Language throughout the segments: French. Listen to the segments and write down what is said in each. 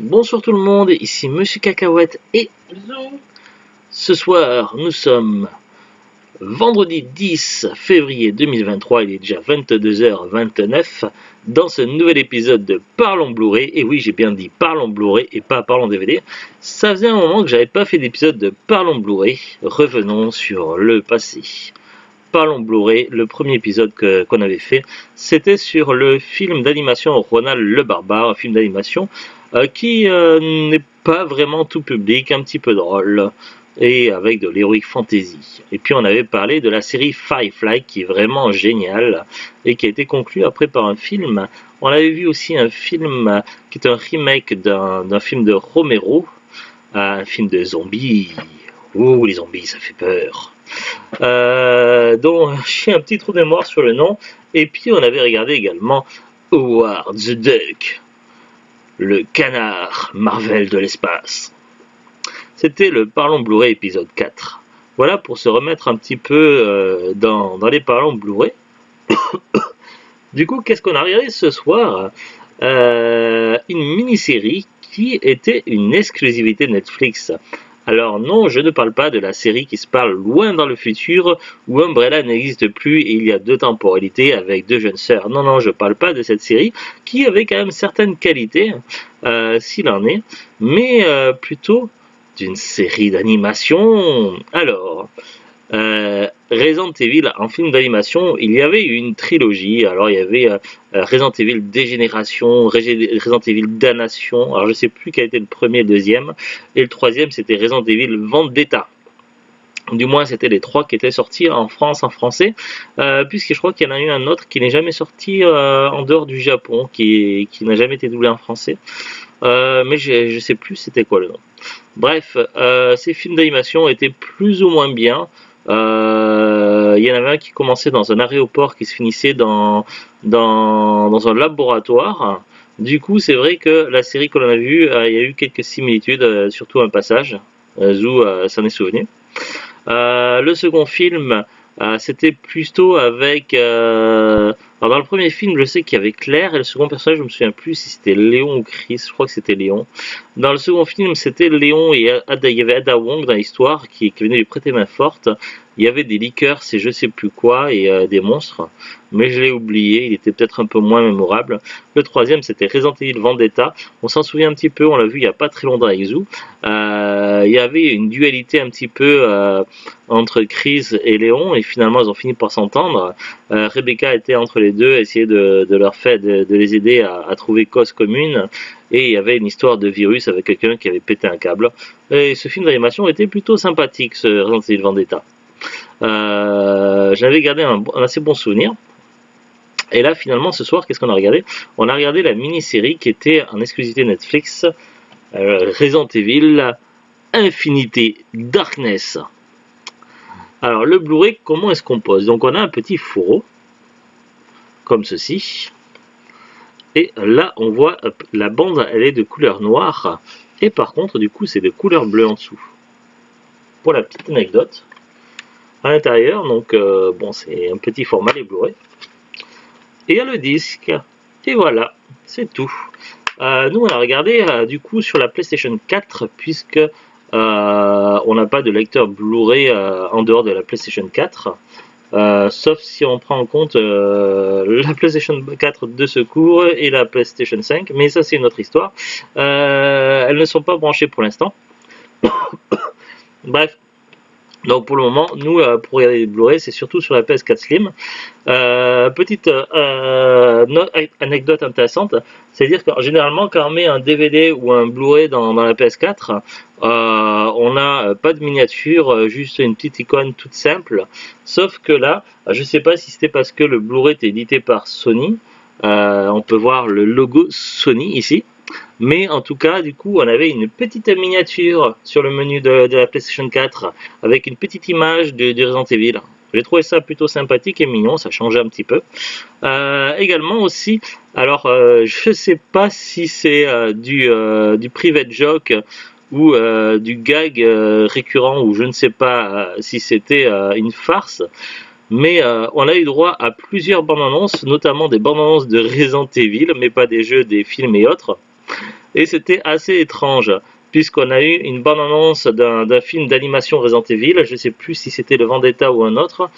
Bonsoir tout le monde, ici Monsieur Cacahuète et ce soir nous sommes vendredi 10 février 2023, il est déjà 22h29 dans ce nouvel épisode de Parlons Blu-ray. Et oui, j'ai bien dit Parlons Blu-ray et pas Parlons DVD. Ça faisait un moment que j'avais pas fait d'épisode de Parlons Blu-ray. Revenons sur le passé. Parlons Blu-ray, le premier épisode qu'on avait fait, c'était sur le film d'animation Ronald le Barbare, un film d'animation qui n'est pas vraiment tout public, un petit peu drôle, et avec de l'heroic fantasy. Et puis on avait parlé de la série Firefly, qui est vraiment géniale, et qui a été conclue après par un film. On avait vu aussi un film qui est un remake d'un film de Romero, un film de zombies. Ouh, les zombies, ça fait peur. Donc j'ai un petit trou de mémoire sur le nom. Et puis on avait regardé également Howard the Duck, le canard Marvel de l'espace. C'était le Parlons Blu-ray épisode 4. Voilà pour se remettre un petit peu dans les Parlons Blu-ray. Du coup, qu'est-ce qu'on a regardé ce soir? Une mini-série qui était une exclusivité Netflix. Alors non, je ne parle pas de la série qui se parle loin dans le futur, où Umbrella n'existe plus et il y a deux temporalités avec deux jeunes sœurs. Non, non, je ne parle pas de cette série, qui avait quand même certaines qualités, s'il en est, mais plutôt d'une série d'animation. Alors, Resident Evil en film d'animation, il y avait une trilogie. Alors il y avait Resident Evil Dégénération, Resident Evil Damnation. Alors je sais plus quel était le premier et le deuxième, et le troisième c'était Resident Evil Vendetta. Du moins c'était les trois qui étaient sortis en France en français, puisque je crois qu'il y en a eu un autre qui n'est jamais sorti en dehors du Japon, qui n'a jamais été doublé en français. Mais je sais plus c'était quoi le nom. Bref, ces films d'animation étaient plus ou moins bien. Il y en avait un qui commençait dans un aéroport qui se finissait dans un laboratoire. Du coup, c'est vrai que la série que l'on a vue, il y a eu quelques similitudes, surtout un passage. Zou s'en est souvenu. Le second film, c'était plutôt avec... alors dans le premier film, je sais qu'il y avait Claire, et le second personnage, je me souviens plus si c'était Léon ou Chris, je crois que c'était Léon. Dans le second film, c'était Léon et il y avait Ada Wong dans l'histoire qui venait lui prêter main forte. Il y avait des liqueurs, c'est je sais plus quoi, et des monstres, mais je l'ai oublié, il était peut-être un peu moins mémorable. Le troisième, c'était Resident Evil Vendetta. On s'en souvient un petit peu, on l'a vu il n'y a pas très longtemps avec Zou. Il y avait une dualité un petit peu entre Chris et Léon, et finalement ils ont fini par s'entendre. Rebecca était entre les deux, essayer de les aider à trouver cause commune, et il y avait une histoire de virus avec quelqu'un qui avait pété un câble. Et ce film d'animation était plutôt sympathique, ce Resident Evil Vendetta. J'avais gardé un assez bon souvenir. Et là, finalement, ce soir, qu'est-ce qu'on a regardé? On a regardé la mini-série qui était en exclusivité Netflix, Resident Evil Infinity Darkness. Alors, le Blu-ray, comment est-ce qu'on pose? Donc, on a un petit fourreau, comme ceci. Et là, on voit la bande, elle est de couleur noire. Et par contre, du coup, c'est de couleur bleue en dessous. Pour la petite anecdote. À l'intérieur, donc, bon, c'est un petit format, les Blu-ray. Et il y a le disque. Et voilà, c'est tout. Nous, on a regardé, du coup, sur la PlayStation 4, puisque on n'a pas de lecteur Blu-ray en dehors de la PlayStation 4. Sauf si on prend en compte la PlayStation 4 de secours et la PlayStation 5, mais ça c'est une autre histoire. Elles ne sont pas branchées pour l'instant. Bref, donc pour le moment, nous pour regarder les Blu-ray, c'est surtout sur la PS4 Slim. Petite anecdote intéressante, c'est-à-dire que généralement quand on met un DVD ou un Blu-ray dans la PS4, on n'a pas de miniature, juste une petite icône toute simple. Sauf que là, je ne sais pas si c'était parce que le Blu-ray était édité par Sony, on peut voir le logo Sony ici. Mais en tout cas, du coup, on avait une petite miniature sur le menu de la PlayStation 4 avec une petite image de Resident Evil. J'ai trouvé ça plutôt sympathique et mignon, ça changeait un petit peu. Également aussi, alors je sais pas si c'est du private joke ou du gag récurrent, ou je ne sais pas si c'était une farce. Mais on a eu droit à plusieurs bandes annonces, notamment des bandes annonces de Resident Evil, mais pas des jeux, des films et autres. Et c'était assez étrange, puisqu'on a eu une bande-annonce d'un film d'animation Resident Evil, je ne sais plus si c'était le Vendetta ou un autre.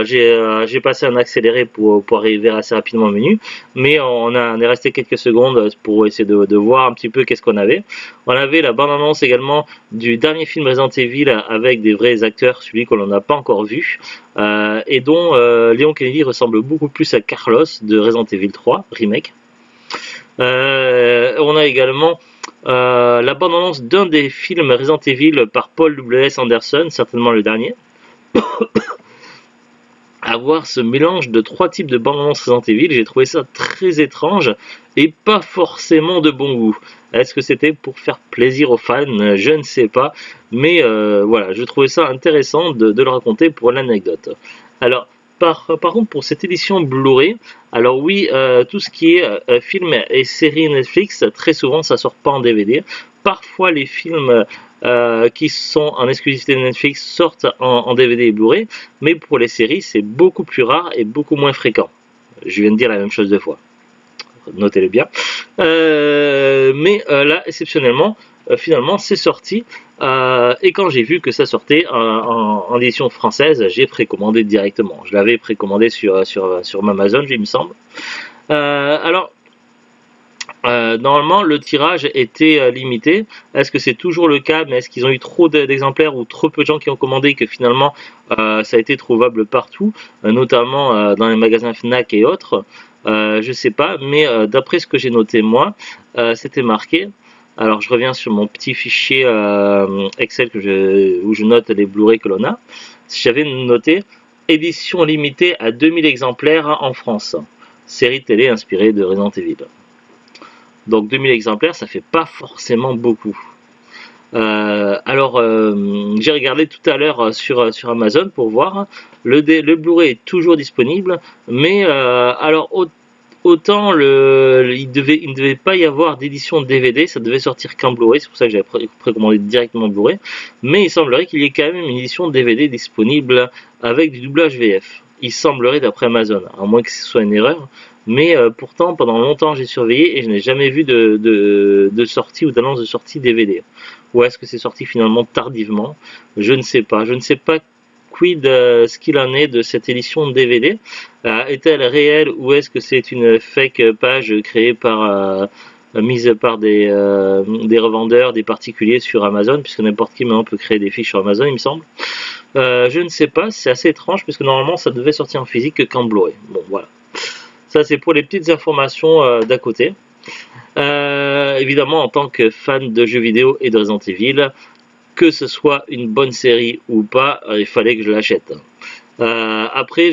J'ai passé un accéléré pour arriver assez rapidement au menu, mais on est resté quelques secondes pour essayer de voir un petit peu qu'est-ce qu'on avait. On avait la bande-annonce également du dernier film Resident Evil avec des vrais acteurs, celui qu'on n'a pas encore vu, et dont Léon Kennedy ressemble beaucoup plus à Carlos de Resident Evil 3 Remake. On a également la bande-annonce d'un des films Resident Evil par Paul W.S. Anderson, certainement le dernier. Avoir ce mélange de trois types de bandes-annonces Resident Evil, j'ai trouvé ça très étrange et pas forcément de bon goût. Est-ce que c'était pour faire plaisir aux fans? Je ne sais pas, mais voilà, je trouvais ça intéressant de le raconter pour l'anecdote. Alors, par contre, pour cette édition Blu-ray, alors oui, tout ce qui est film et séries Netflix, très souvent ça sort pas en DVD. Parfois les films qui sont en exclusivité de Netflix sortent en DVD et Blu-ray, mais pour les séries c'est beaucoup plus rare et beaucoup moins fréquent. Je viens de dire la même chose deux fois, notez-le bien. Mais là, exceptionnellement, finalement c'est sorti, et quand j'ai vu que ça sortait en édition française, j'ai précommandé directement. Je l'avais précommandé sur Amazon, il me semble. Alors, normalement le tirage était limité. Est-ce que c'est toujours le cas? Mais est-ce qu'ils ont eu trop d'exemplaires ou trop peu de gens qui ont commandé que finalement ça a été trouvable partout, notamment dans les magasins Fnac et autres? Je sais pas, mais d'après ce que j'ai noté moi, c'était marqué. Alors je reviens sur mon petit fichier Excel où je note les Blu-ray que l'on a. J'avais noté édition limitée à 2000 exemplaires en France. Série télé inspirée de Resident Evil. Donc 2000 exemplaires, ça fait pas forcément beaucoup. Alors j'ai regardé tout à l'heure sur Amazon pour voir. Le Blu-ray est toujours disponible, mais alors autant il ne devait pas y avoir d'édition DVD, ça devait sortir qu'en Blu-ray, c'est pour ça que j'avais précommandé directement Blu-ray, mais il semblerait qu'il y ait quand même une édition DVD disponible avec du doublage VF. Il semblerait d'après Amazon, à moins que ce soit une erreur, mais pourtant pendant longtemps j'ai surveillé et je n'ai jamais vu de sortie ou d'annonce de sortie DVD. Ou est-ce que c'est sorti finalement tardivement? Je ne sais pas. Je ne sais pas quid ce qu'il en est de cette édition DVD. Est-elle réelle ou est-ce que c'est une fake page créée par mise par des revendeurs, des particuliers sur Amazon, puisque n'importe qui maintenant peut créer des fiches sur Amazon, il me semble. Je ne sais pas, c'est assez étrange puisque normalement ça devait sortir en physique qu'en Blu-ray. Bon voilà. Ça c'est pour les petites informations d'à côté. Évidemment en tant que fan de jeux vidéo et de Resident Evil, que ce soit une bonne série ou pas, il fallait que je l'achète. Après,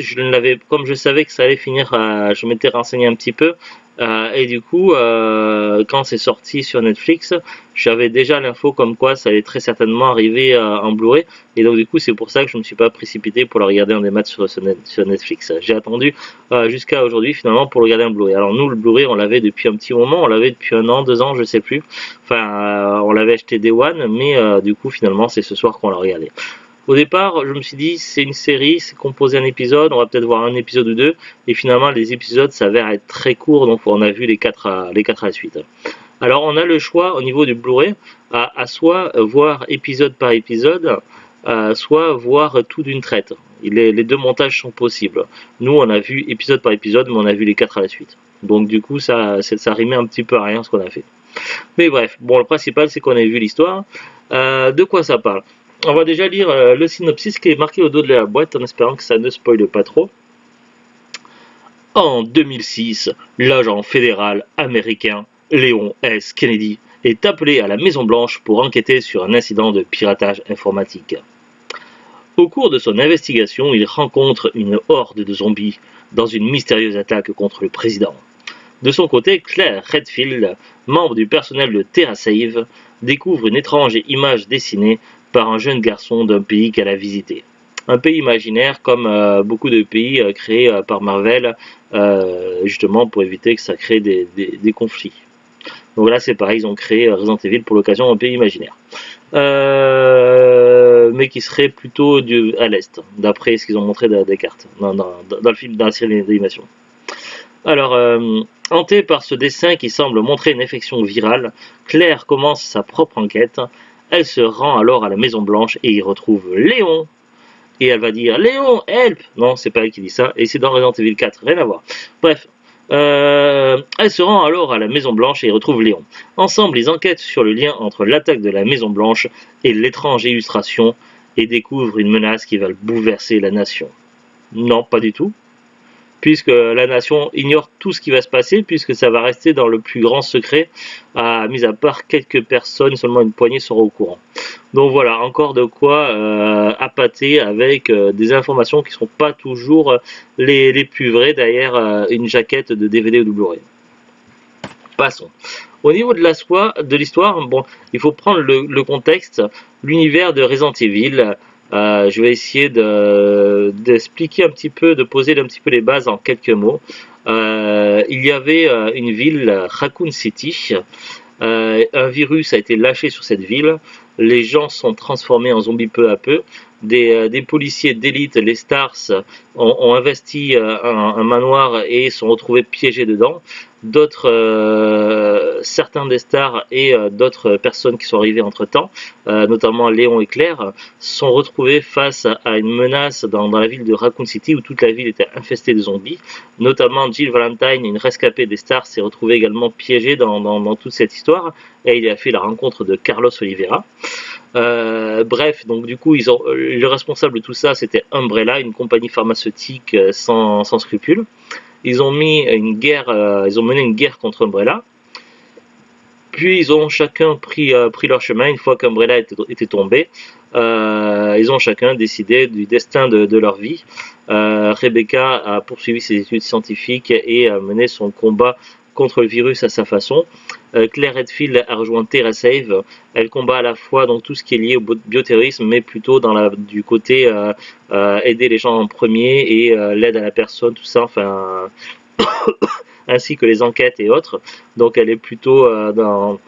comme je savais que ça allait finir, je m'étais renseigné un petit peu, et du coup, quand c'est sorti sur Netflix, j'avais déjà l'info comme quoi ça allait très certainement arriver en Blu-ray, et donc du coup c'est pour ça que je ne me suis pas précipité pour le regarder en démat sur Netflix. J'ai attendu jusqu'à aujourd'hui finalement pour le regarder en Blu-ray. Alors nous, le Blu-ray, on l'avait depuis un petit moment, on l'avait depuis 1 an, 2 ans, je sais plus. Enfin, on l'avait acheté Day One, mais du coup finalement c'est ce soir qu'on l'a regardé. Au départ, je me suis dit, c'est une série, c'est composé un épisode, on va peut-être voir un épisode ou deux, et finalement, les épisodes s'avèrent être très courts, donc on a vu les 4 à la suite. Alors, on a le choix au niveau du Blu-ray, à soit voir épisode par épisode, soit voir tout d'une traite. Les deux montages sont possibles. Nous, on a vu épisode par épisode, mais on a vu les 4 à la suite. Donc, du coup, ça rimait un petit peu à rien ce qu'on a fait. Mais bref, bon, le principal, c'est qu'on a vu l'histoire. De quoi ça parle? On va déjà lire le synopsis qui est marqué au dos de la boîte en espérant que ça ne spoile pas trop. En 2006, l'agent fédéral américain Léon S. Kennedy est appelé à la Maison Blanche pour enquêter sur un incident de piratage informatique. Au cours de son investigation, il rencontre une horde de zombies dans une mystérieuse attaque contre le président. De son côté, Claire Redfield, membre du personnel de TerraSave, découvre une étrange image dessinée par un jeune garçon d'un pays qu'elle a visité. Un pays imaginaire comme beaucoup de pays créés par Marvel, justement pour éviter que ça crée des conflits. Donc là c'est pareil, ils ont créé Resident Evil pour l'occasion un pays imaginaire. Mais qui serait plutôt à l'est, d'après ce qu'ils ont montré des cartes dans le film, dans la série d'animation. Alors, Hantée par ce dessin qui semble montrer une affection virale, Claire commence sa propre enquête. Elle se rend alors à la Maison Blanche et y retrouve Léon. Et elle va dire « Léon, help !» Non, c'est pas elle qui dit ça, et c'est dans Resident Evil 4, rien à voir. Bref, elle se rend alors à la Maison Blanche et y retrouve Léon. Ensemble, ils enquêtent sur le lien entre l'attaque de la Maison Blanche et l'étrange illustration et découvrent une menace qui va bouleverser la nation. Non, pas du tout, puisque la nation ignore tout ce qui va se passer, puisque ça va rester dans le plus grand secret, mis à part quelques personnes, seulement une poignée seront au courant. Donc voilà, encore de quoi appâter avec des informations qui ne sont pas toujours les plus vraies derrière une jaquette de DVD ou de Blu-ray. Passons. Au niveau de l'histoire, bon, il faut prendre le contexte, l'univers de Resident Evil. Je vais essayer d'expliquer un petit peu, de poser un petit peu les bases en quelques mots. Il y avait une ville, Raccoon City. Un virus a été lâché sur cette ville. Les gens sont transformés en zombies peu à peu. Des policiers d'élite, les Stars, ont investi un manoir et sont retrouvés piégés dedans. Certains des Stars et d'autres personnes qui sont arrivées entre temps, notamment Léon et Claire, sont retrouvés face à une menace dans la ville de Raccoon City où toute la ville était infestée de zombies. Notamment Jill Valentine, une rescapée des Stars, s'est retrouvée également piégée dans toute cette histoire et il a fait la rencontre de Carlos Oliveira. Bref, donc du coup, le responsable de tout ça, c'était Umbrella, une compagnie pharmaceutique sans scrupules. Ils ont mené une guerre contre Umbrella. Puis ils ont chacun pris leur chemin une fois qu'Umbrella était tombé. Ils ont chacun décidé du destin de leur vie. Rebecca a poursuivi ses études scientifiques et a mené son combat contre le virus à sa façon. Claire Redfield a rejoint TerraSave. Elle combat à la fois donc tout ce qui est lié au bioterrorisme, mais plutôt du côté aider les gens en premier et l'aide à la personne, tout ça, enfin, ainsi que les enquêtes et autres. Donc elle est plutôt dans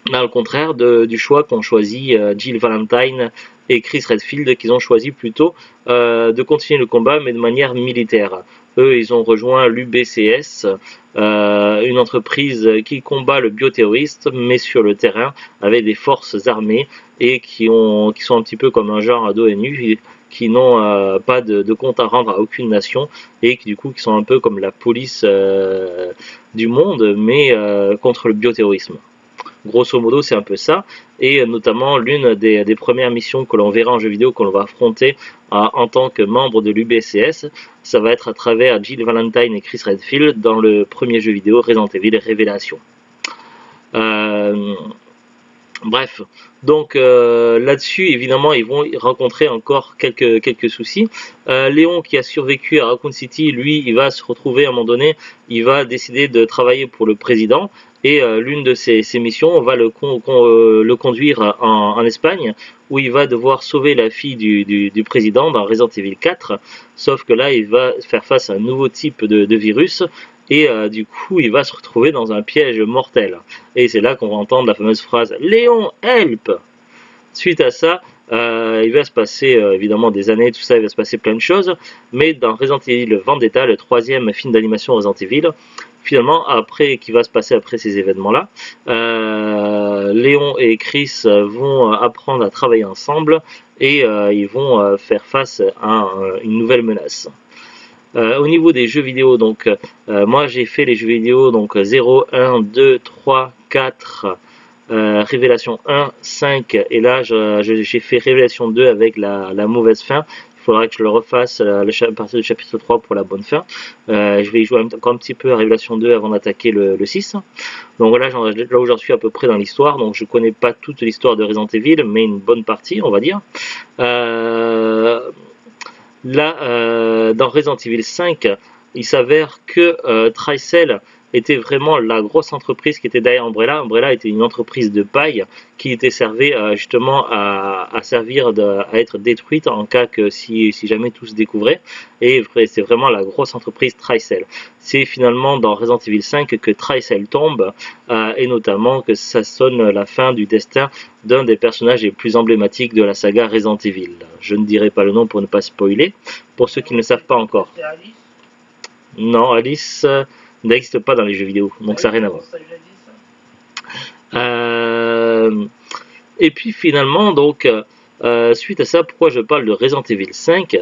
le contraire du choix qu'ont choisi Jill Valentine et Chris Redfield, qu'ils ont choisi plutôt de continuer le combat, mais de manière militaire. Eux, ils ont rejoint l'UBCS, une entreprise qui combat le bioterrorisme, mais sur le terrain, avec des forces armées, et qui sont un petit peu comme un genre d'ONU, qui n'ont pas de compte à rendre à aucune nation, et qui sont un peu comme la police du monde, mais contre le bioterrorisme. Grosso modo, c'est un peu ça, et notamment l'une des premières missions que l'on verra en jeu vidéo, que l'on va affronter en tant que membre de l'UBCS, ça va être à travers Jill Valentine et Chris Redfield dans le premier jeu vidéo Resident Evil Révélation. Bref, donc là-dessus, évidemment, ils vont rencontrer encore quelques soucis. Léon, qui a survécu à Raccoon City, lui, il va se retrouver à un moment donné, il va décider de travailler pour le président, et l'une de ses missions va le conduire en Espagne, où il va devoir sauver la fille du président dans Resident Evil 4, sauf que là, il va faire face à un nouveau type de virus, et du coup il va se retrouver dans un piège mortel. Et c'est là qu'on va entendre la fameuse phrase « Léon, help !» Suite à ça, il va se passer évidemment des années, tout ça, il va se passer plein de choses, mais dans Resident Evil Vendetta, le troisième film d'animation Resident Evil, finalement, qui va se passer après ces événements-là, Léon et Chris vont apprendre à travailler ensemble et ils vont faire face à une nouvelle menace. Au niveau des jeux vidéo, donc moi j'ai fait les jeux vidéo donc 0, 1, 2, 3, 4, Révélation 1, 5 et là j'ai fait Révélation 2 avec la mauvaise fin. Il faudra que je le refasse à partir du chapitre 3 pour la bonne fin. Je vais y jouer encore un petit peu à Révélation 2 avant d'attaquer le 6. Donc là où j'en suis à peu près dans l'histoire, donc je connais pas toute l'histoire de Resident Evil, mais une bonne partie on va dire. Là, dans Resident Evil 5, il s'avère que Tricell était vraiment la grosse entreprise qui était derrière Umbrella. Umbrella était une entreprise de paille qui était servée justement à être détruite en cas que si jamais tout se découvrait. Et c'est vraiment la grosse entreprise Tricell. C'est finalement dans Resident Evil 5 que Tricell tombe et notamment que ça sonne la fin du destin d'un des personnages les plus emblématiques de la saga Resident Evil. Je ne dirai pas le nom pour ne pas spoiler, pour ceux qui ne le savent pas encore. Non, Alice, n'existe pas dans les jeux vidéo, donc ça n'a rien à voir. Et puis finalement, donc, suite à ça, pourquoi je parle de Resident Evil 5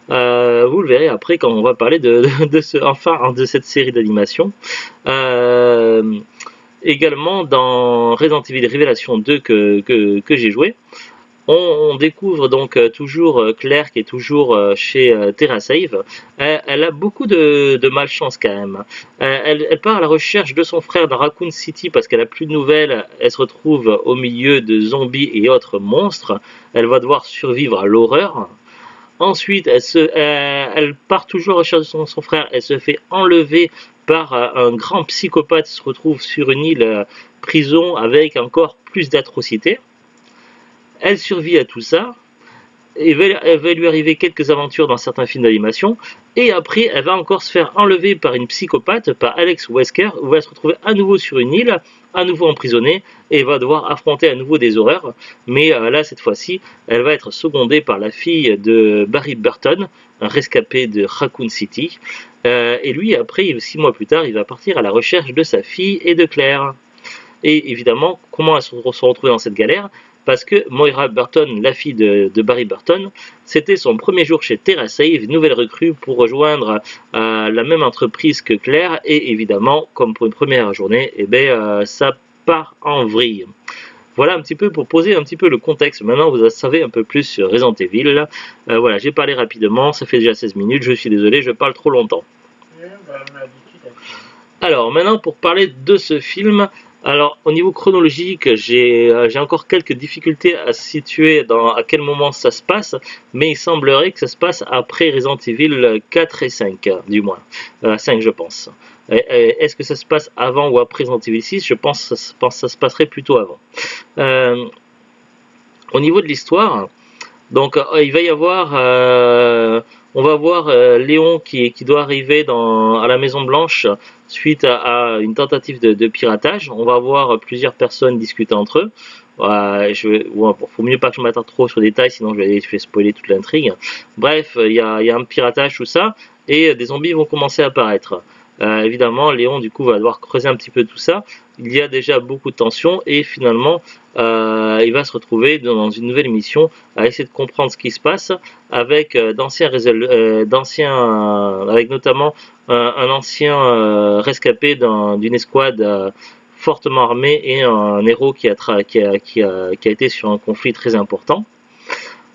vous le verrez après quand on va parler de cette série d'animation. Également dans Resident Evil Révélation 2 que j'ai joué, on découvre donc toujours Claire qui est toujours chez TerraSave. Elle a beaucoup de malchance quand même. Elle part à la recherche de son frère dans Raccoon City parce qu'elle a plus de nouvelles. Elle se retrouve au milieu de zombies et autres monstres. Elle va devoir survivre à l'horreur. Ensuite, elle part toujours à la recherche de son frère. Elle se fait enlever par un grand psychopathe, se retrouve sur une île prison avec encore plus d'atrocités. Elle survit à tout ça. Il va lui arriver quelques aventures dans certains films d'animation. Et après, elle va encore se faire enlever par une psychopathe, par Alex Wesker, où elle va se retrouver à nouveau sur une île, à nouveau emprisonnée, et va devoir affronter à nouveau des horreurs. Mais là, cette fois-ci, elle va être secondée par la fille de Barry Burton, un rescapé de Raccoon City. Et lui, après, 6 mois plus tard, il va partir à la recherche de sa fille et de Claire. Et évidemment, comment elles se retrouvent dans cette galère? Parce que Moira Burton, la fille de Barry Burton, c'était son premier jour chez TerraSave, nouvelle recrue pour rejoindre la même entreprise que Claire, et évidemment, comme pour une première journée, ça part en vrille. Voilà un petit peu pour poser un petit peu le contexte. Maintenant, vous savez un peu plus sur Resident Evil. Voilà, j'ai parlé rapidement, ça fait déjà 16 minutes, je suis désolé, je parle trop longtemps. Alors, maintenant, pour parler de ce film, alors au niveau chronologique, j'ai encore quelques difficultés à situer à quel moment ça se passe, mais il semblerait que ça se passe après Resident Evil 4 et 5, du moins. 5 je pense. Est-ce que ça se passe avant ou après Resident Evil 6? Je pense que ça se passerait plutôt avant. Au niveau de l'histoire, donc il va y avoir... on va voir Léon qui doit arriver à la Maison Blanche suite à une tentative de piratage. On va voir plusieurs personnes discuter entre eux. Faut mieux pas que je m'attarde trop sur les détails, sinon je vais spoiler toute l'intrigue. Bref, il y a un piratage, tout ça, et des zombies vont commencer à apparaître. Évidemment, Léon du coup va devoir creuser un petit peu tout ça. Il y a déjà beaucoup de tensions et finalement il va se retrouver dans une nouvelle mission à essayer de comprendre ce qui se passe avec avec notamment un ancien rescapé d'une escouade fortement armée et un héros qui a été sur un conflit très important.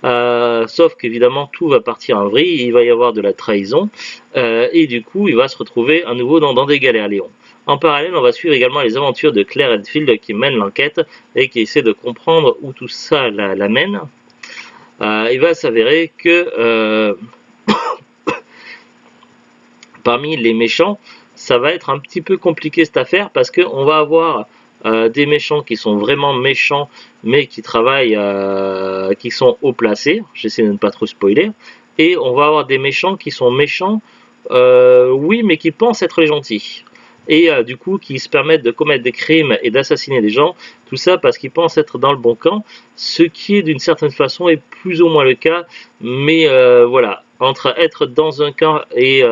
Sauf qu'évidemment tout va partir en vrille, il va y avoir de la trahison et du coup il va se retrouver à nouveau dans des galères, Léon. En parallèle, on va suivre également les aventures de Claire Redfield qui mène l'enquête et qui essaie de comprendre où tout ça la mène. Il va s'avérer que parmi les méchants, ça va être un petit peu compliqué cette affaire parce qu'on va avoir des méchants qui sont vraiment méchants mais qui travaillent, qui sont haut placés, j'essaie de ne pas trop spoiler, et on va avoir des méchants qui sont méchants, oui, mais qui pensent être les gentils. Et du coup qui se permettent de commettre des crimes et d'assassiner des gens, tout ça parce qu'ils pensent être dans le bon camp, ce qui est d'une certaine façon est plus ou moins le cas, mais voilà, entre être dans un camp et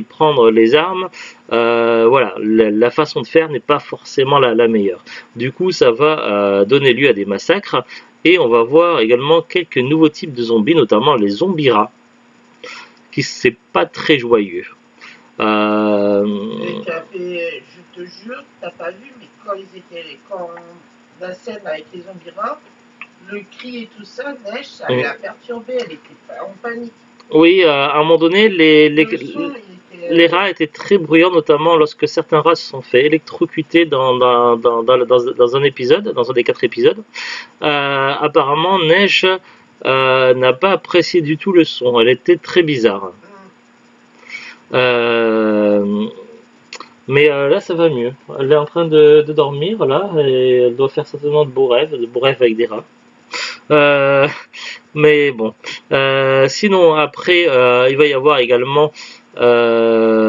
prendre les armes, voilà, la façon de faire n'est pas forcément la meilleure. Du coup ça va donner lieu à des massacres, et on va voir également quelques nouveaux types de zombies, notamment les zombies rats, qui c'est pas très joyeux. Je te jure, t'as pas vu, mais quand la scène avec les zombies rats, le cri et tout ça, Neige, ça l'a perturbée, elle était pas en panique. Oui, à un moment donné, les rats étaient très bruyants, notamment lorsque certains rats se sont fait électrocuter dans un épisode, dans un des 4 épisodes. Apparemment, Neige n'a pas apprécié du tout le son, elle était très bizarre. Mais là ça va mieux, elle est en train de dormir là, et elle doit faire certainement de beaux rêves avec des rats. Mais bon, sinon après il va y avoir également un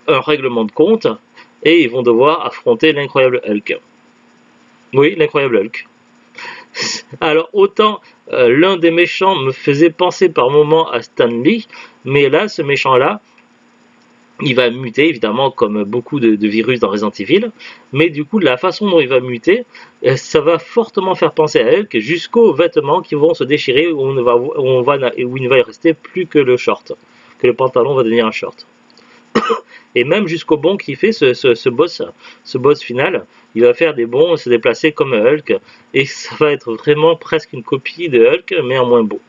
règlement de compte, et ils vont devoir affronter l'incroyable Hulk. Oui, l'incroyable Hulk. Alors autant l'un des méchants me faisait penser par moments à Stan Lee, mais là ce méchant là il va muter évidemment comme beaucoup de virus dans Resident Evil, mais du coup la façon dont il va muter, ça va fortement faire penser à Hulk jusqu'aux vêtements qui vont se déchirer où il ne va y rester plus que le short, que le pantalon va devenir un short. Et même jusqu'au bond qu'il fait ce boss final, il va faire des bonds, se déplacer comme Hulk, et ça va être vraiment presque une copie de Hulk, mais en moins beau.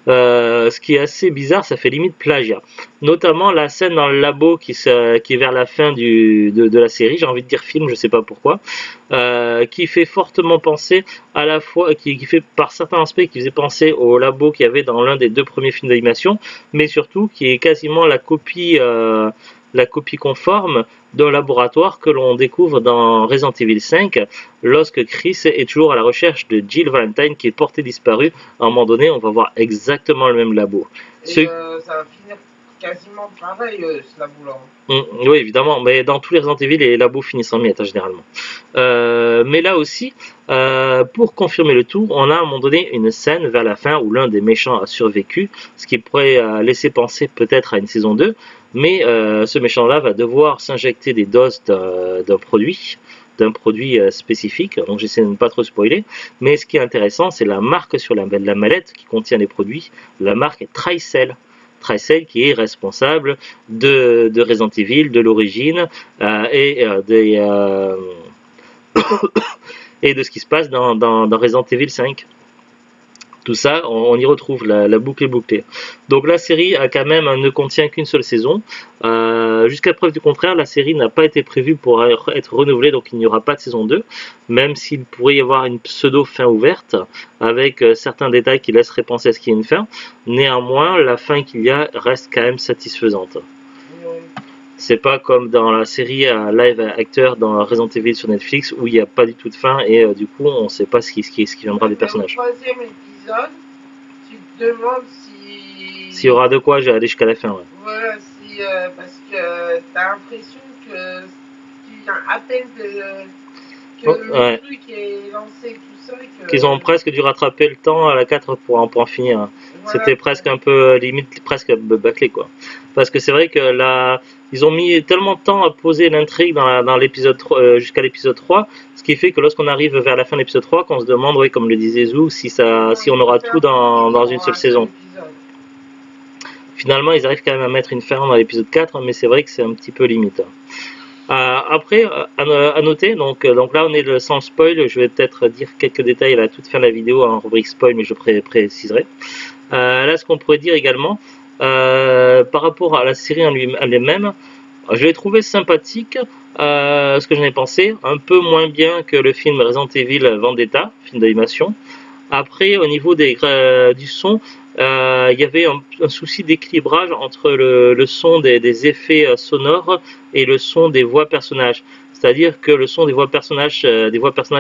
Ce qui est assez bizarre, ça fait limite plagiat. Notamment la scène dans le labo qui est vers la fin de la série, j'ai envie de dire film, je sais pas pourquoi, qui fait fortement penser à la fois, qui fait par certains aspects, qui faisait penser au labo qu'il y avait dans l'un des 2 premiers films d'animation, mais surtout qui est quasiment la copie conforme d'un laboratoire que l'on découvre dans Resident Evil 5 lorsque Chris est toujours à la recherche de Jill Valentine qui est portée disparue. À un moment donné, on va voir exactement le même labo. Et ça va finir quasiment pareil, ce labo-là. Oui, évidemment, mais dans tous les Resident Evil, les labos finissent en miettes, généralement. Mais là aussi, pour confirmer le tout, on a à un moment donné une scène vers la fin où l'un des méchants a survécu, ce qui pourrait laisser penser peut-être à une saison 2, mais ce méchant-là va devoir s'injecter des doses d'un produit spécifique, donc j'essaie de ne pas trop spoiler, mais ce qui est intéressant, c'est la marque sur la mallette qui contient les produits. La marque est Tricell. Tricell qui est responsable de Resident Evil, de l'origine, et de ce qui se passe dans Resident Evil 5. Tout ça, on y retrouve, la boucle est bouclée. Donc la série ne contient qu'une seule saison. Jusqu'à preuve du contraire, la série n'a pas été prévue pour être renouvelée, donc il n'y aura pas de saison 2, même s'il pourrait y avoir une pseudo fin ouverte, avec certains détails qui laisseraient penser à ce qu'il y ait une fin. Néanmoins, la fin qu'il y a reste quand même satisfaisante. C'est pas comme dans la série live acteur dans Resident Evil sur Netflix où il n'y a pas du tout de fin et du coup on ne sait pas ce qui viendra des personnages. Au 3e épisode, tu te demandes s'il y aura de quoi aller jusqu'à la fin. Ouais. Voilà, parce que tu as l'impression que tu viens à peine le truc est lancé tout ça. Qu'ils ont presque dû rattraper le temps à la 4 pour en finir. Voilà. C'était presque un peu limite, presque bâclé quoi. Parce que c'est vrai que là, ils ont mis tellement de temps à poser l'intrigue dans l'épisode 3, jusqu'à l'épisode 3, ce qui fait que lorsqu'on arrive vers la fin de l'épisode 3, qu'on se demande, oui, comme le disait Zou, si on aura tout dans une seule saison. Finalement, ils arrivent quand même à mettre une fin dans l'épisode 4, mais c'est vrai que c'est un petit peu limite. Après, à noter, donc là on est sans spoil, je vais peut-être dire quelques détails à la toute fin de la vidéo en rubrique spoil, mais je préciserai. Là, ce qu'on pourrait dire également, par rapport à la série en elle-même, je l'ai trouvé sympathique, ce que j'en ai pensé, un peu moins bien que le film Resident Evil Vendetta, film d'animation. Après, au niveau du son, il y avait un souci d'équilibrage entre le son des effets sonores et le son des voix personnages. C'est-à-dire que le son des voix personnages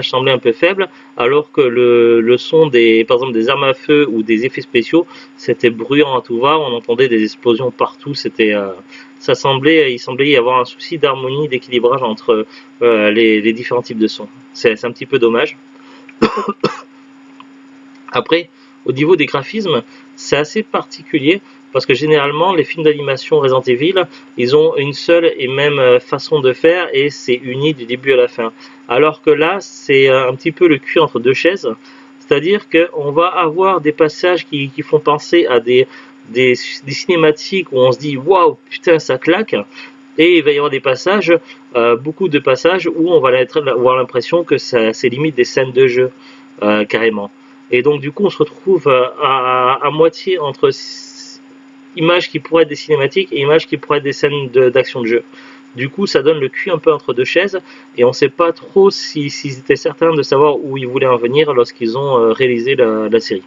semblait un peu faible, alors que le son par exemple des armes à feu ou des effets spéciaux, c'était bruyant à tout va, on entendait des explosions partout, il semblait y avoir un souci d'harmonie, d'équilibrage entre les différents types de sons. C'est un petit peu dommage. Après, au niveau des graphismes, c'est assez particulier parce que généralement les films d'animation Resident Evil, ils ont une seule et même façon de faire et c'est uni du début à la fin. Alors que là, c'est un petit peu le cul entre deux chaises, c'est-à-dire qu'on va avoir des passages qui font penser à des cinématiques où on se dit waouh, putain, ça claque. Et il va y avoir des passages, beaucoup de passages où on va avoir l'impression que c'est limite des scènes de jeu, carrément. Et donc du coup on se retrouve à moitié entre images qui pourraient être des cinématiques et images qui pourraient être des scènes d'action de jeu. Du coup ça donne le cul un peu entre deux chaises et on ne sait pas trop s'ils étaient certains de savoir où ils voulaient en venir lorsqu'ils ont réalisé la série.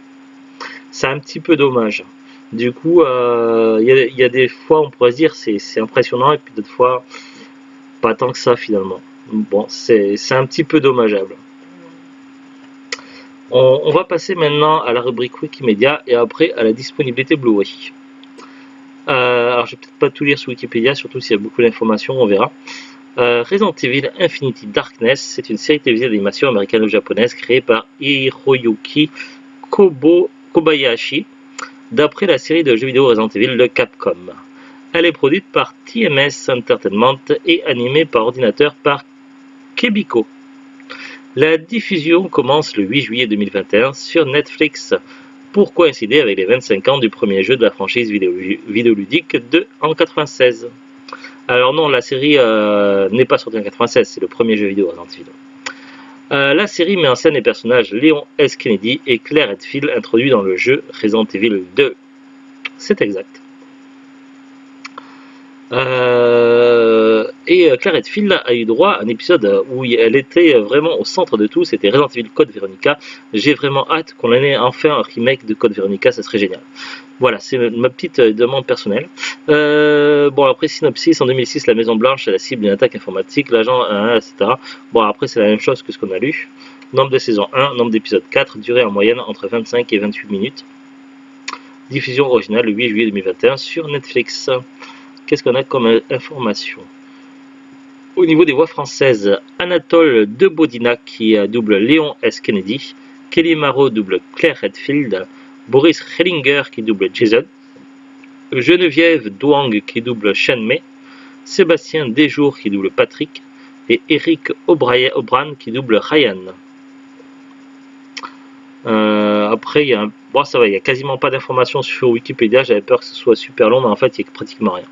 C'est un petit peu dommage. Du coup il y a des fois on pourrait se dire c'est impressionnant et puis d'autres fois pas tant que ça finalement. Bon, c'est un petit peu dommageable. On va passer maintenant à la rubrique Wikimedia et après à la disponibilité Blu-ray. Alors je vais peut-être pas tout lire sur Wikipédia, surtout s'il y a beaucoup d'informations, on verra. Resident Evil Infinity Darkness, c'est une série télévisée d'animation américano-japonaise créée par Hiroyuki Kobayashi, d'après la série de jeux vidéo Resident Evil de Capcom. Elle est produite par TMS Entertainment et animée par ordinateur par Kebiko. La diffusion commence le 8 juillet 2021 sur Netflix pour coïncider avec les 25 ans du premier jeu de la franchise vidéoludique en 96. Alors non, la série n'est pas sortie en 96, c'est le premier jeu vidéo Resident Evil. La série met en scène les personnages Leon S. Kennedy et Claire Redfield introduits dans le jeu Resident Evil 2. C'est exact. Claire Redfield a eu droit à un épisode où elle était vraiment au centre de tout, c'était Resident Evil Code Veronica. J'ai vraiment hâte qu'on ait enfin un remake de Code Veronica, ça serait génial. Voilà, c'est ma petite demande personnelle. Bon, après, synopsis, en 2006, la Maison Blanche, la cible d'une attaque informatique, l'agent 1, etc. Bon, après, c'est la même chose que ce qu'on a lu. Nombre de saison 1, nombre d'épisodes 4, durée en moyenne entre 25 et 28 minutes. Diffusion originale le 8 juillet 2021 sur Netflix. Qu'est-ce qu'on a comme information? Au niveau des voix françaises, Anatole Debodina qui double Léon S. Kennedy, Kelly Marot double Claire Redfield, Boris Hellinger qui double Jason, Geneviève Douang qui double Shenmei, Sébastien Desjours qui double Patrick et Eric O'Brien qui double Ryan. Après, il y a bon, ça va, il n'y a quasiment pas d'informations sur Wikipédia, j'avais peur que ce soit super long, mais en fait, il n'y a pratiquement rien.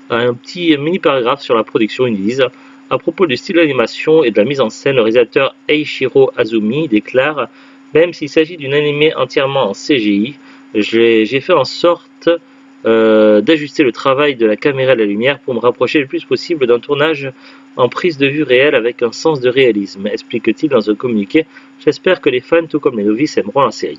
Un petit mini paragraphe sur la production, ils disent à propos du style d'animation et de la mise en scène, le réalisateur Eiichiro Azumi déclare: même s'il s'agit d'une animée entièrement en CGI, j'ai fait en sorte d'ajuster le travail de la caméra et de la lumière pour me rapprocher le plus possible d'un tournage en prise de vue réelle avec un sens de réalisme, explique-t-il dans un communiqué. J'espère que les fans, tout comme les novices, aimeront la série.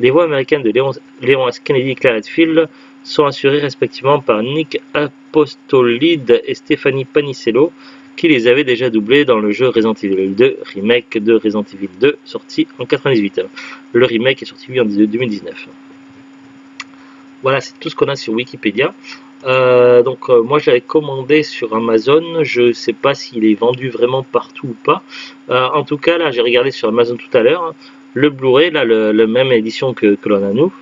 Les voix américaines de Léon S. Kennedy et Claire Redfield sont assurées respectivement par Nick Apostolide et Stéphanie Panicello, qui les avaient déjà doublés dans le jeu Resident Evil 2, remake de Resident Evil 2, sorti en 1998. Le remake est sorti en 2019. Voilà, c'est tout ce qu'on a sur Wikipédia. Moi je l'avais commandé sur Amazon, je ne sais pas s'il est vendu vraiment partout ou pas. En tout cas, là j'ai regardé sur Amazon tout à l'heure, le Blu-ray, là le même édition que l'on a nous,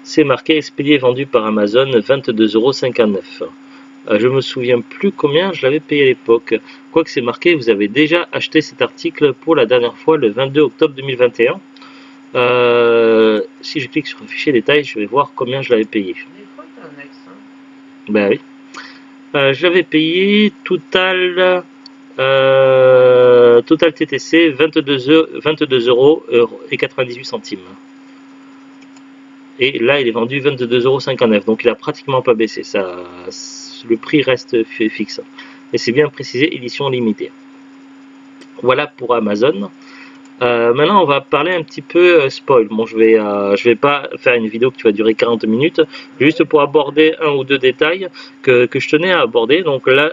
c'est marqué expédié vendu par Amazon 22,59 €. Je me souviens plus combien je l'avais payé à l'époque. Quoique c'est marqué, vous avez déjà acheté cet article pour la dernière fois le 22 octobre 2021. Si je clique sur un fichier détail, je vais voir combien je l'avais payé. Des fois, t'as un accent. Ben oui. Je l'avais payé total TTC 22,98 €. Et là, il est vendu 22,59 €. Donc, il a pratiquement pas baissé. Ça, le prix reste fixe. Et c'est bien précisé, édition limitée. Voilà pour Amazon. Maintenant, on va parler un petit peu spoil. Bon, je vais pas faire une vidéo qui va durer 40 minutes, juste pour aborder un ou deux détails que je tenais à aborder. Donc là,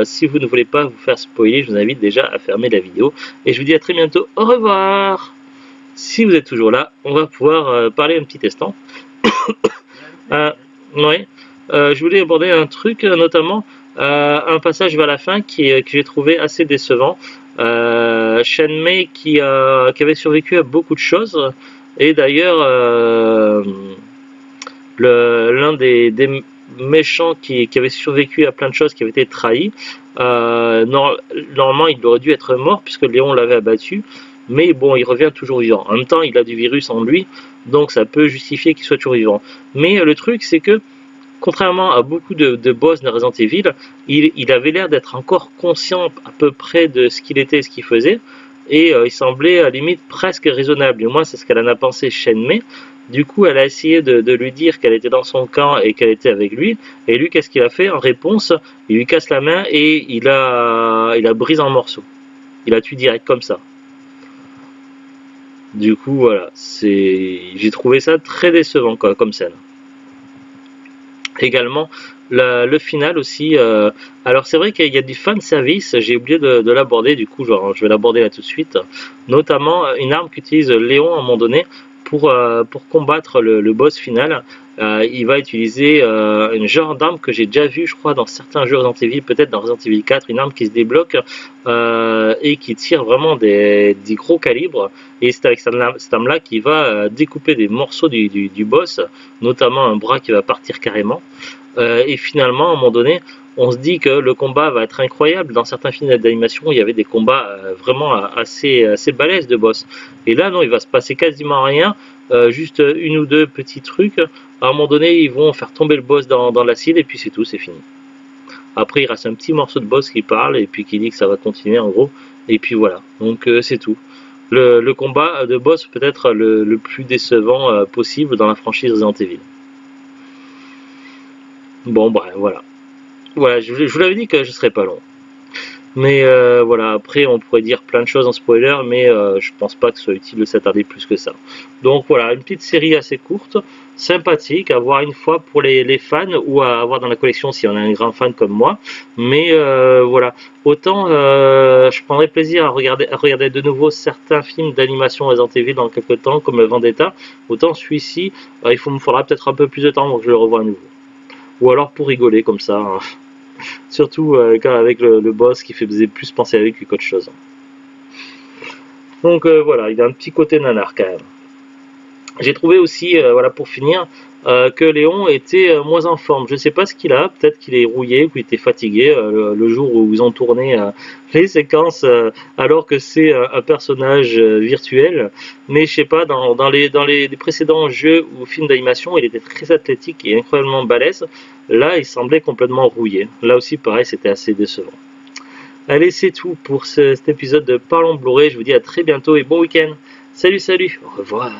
si vous ne voulez pas vous faire spoiler, je vous invite déjà à fermer la vidéo. Et je vous dis à très bientôt. Au revoir. Si vous êtes toujours là, on va pouvoir parler un petit instant. Ouais. Je voulais aborder un truc, notamment un passage vers la fin que j'ai trouvé assez décevant. Shenmei qui avait survécu à beaucoup de choses, et d'ailleurs l'un des méchants qui avait survécu à plein de choses, qui avait été trahi, normalement il aurait dû être mort puisque Léon l'avait abattu, mais bon, il revient toujours vivant. En même temps, il a du virus en lui, donc ça peut justifier qu'il soit toujours vivant. Mais le truc, c'est que contrairement à beaucoup de boss de Resident Evil, il avait l'air d'être encore conscient à peu près de ce qu'il était et ce qu'il faisait, et il semblait à la limite presque raisonnable. Du moins, c'est ce qu'elle en a pensé Shenmei. Du coup, elle a essayé de lui dire qu'elle était dans son camp et qu'elle était avec lui. Et lui, qu'est-ce qu'il a fait? En réponse, il lui casse la main et il a brisé en morceaux. Il a tué direct comme ça. Du coup, voilà, j'ai trouvé ça très décevant comme scène. Également, le final aussi. Alors c'est vrai qu'il y a du fan service, j'ai oublié de l'aborder, du coup je vais l'aborder là tout de suite. Notamment une arme qu'utilise Léon à un moment donné pour combattre le boss final. Il va utiliser une genre d'arme que j'ai déjà vu, je crois, dans certains jeux Resident Evil, peut-être dans Resident Evil 4, une arme qui se débloque et qui tire vraiment des gros calibres. Et c'est avec cette arme-là qu'il va découper des morceaux du boss, notamment un bras qui va partir carrément. Et finalement, à un moment donné, on se dit que le combat va être incroyable. Dans certains films d'animation, il y avait des combats vraiment assez balèzes de boss. Et là, non, il va se passer quasiment rien. Juste une ou deux petits trucs. À un moment donné, ils vont faire tomber le boss dans l'acide et puis c'est tout, c'est fini. Après, il reste un petit morceau de boss qui parle et puis qui dit que ça va continuer en gros. Et puis voilà, donc c'est tout. Le combat de boss peut être le plus décevant possible dans la franchise Resident Evil. Bon, bref, voilà. Voilà, je vous l'avais dit que je serais pas long. Mais voilà, après on pourrait dire plein de choses en spoiler, mais je pense pas que ce soit utile de s'attarder plus que ça. Donc voilà, une petite série assez courte, sympathique, à voir une fois pour les fans ou à avoir dans la collection si on est un grand fan comme moi. Mais voilà, autant je prendrais plaisir à regarder de nouveau certains films d'animation Resident Evil dans quelques temps, comme Vendetta, autant celui-ci, il me faudra peut-être un peu plus de temps pour que je le revoie à nouveau. Ou alors pour rigoler comme ça. Hein. Surtout avec le boss qui faisait plus penser à lui qu'autre chose. Donc voilà, il a un petit côté nanar quand même. J'ai trouvé aussi, voilà pour finir, que Léon était moins en forme. Je ne sais pas ce qu'il a, peut-être qu'il est rouillé ou qu'il était fatigué le jour où ils ont tourné les séquences alors que c'est un personnage virtuel. Mais je sais pas, dans les précédents jeux ou films d'animation, il était très athlétique et incroyablement balèze. Là, il semblait complètement rouillé. Là aussi, pareil, c'était assez décevant. Allez, c'est tout pour cet épisode de Parlons Blu-ray. Je vous dis à très bientôt et bon week-end. Salut, salut, au revoir.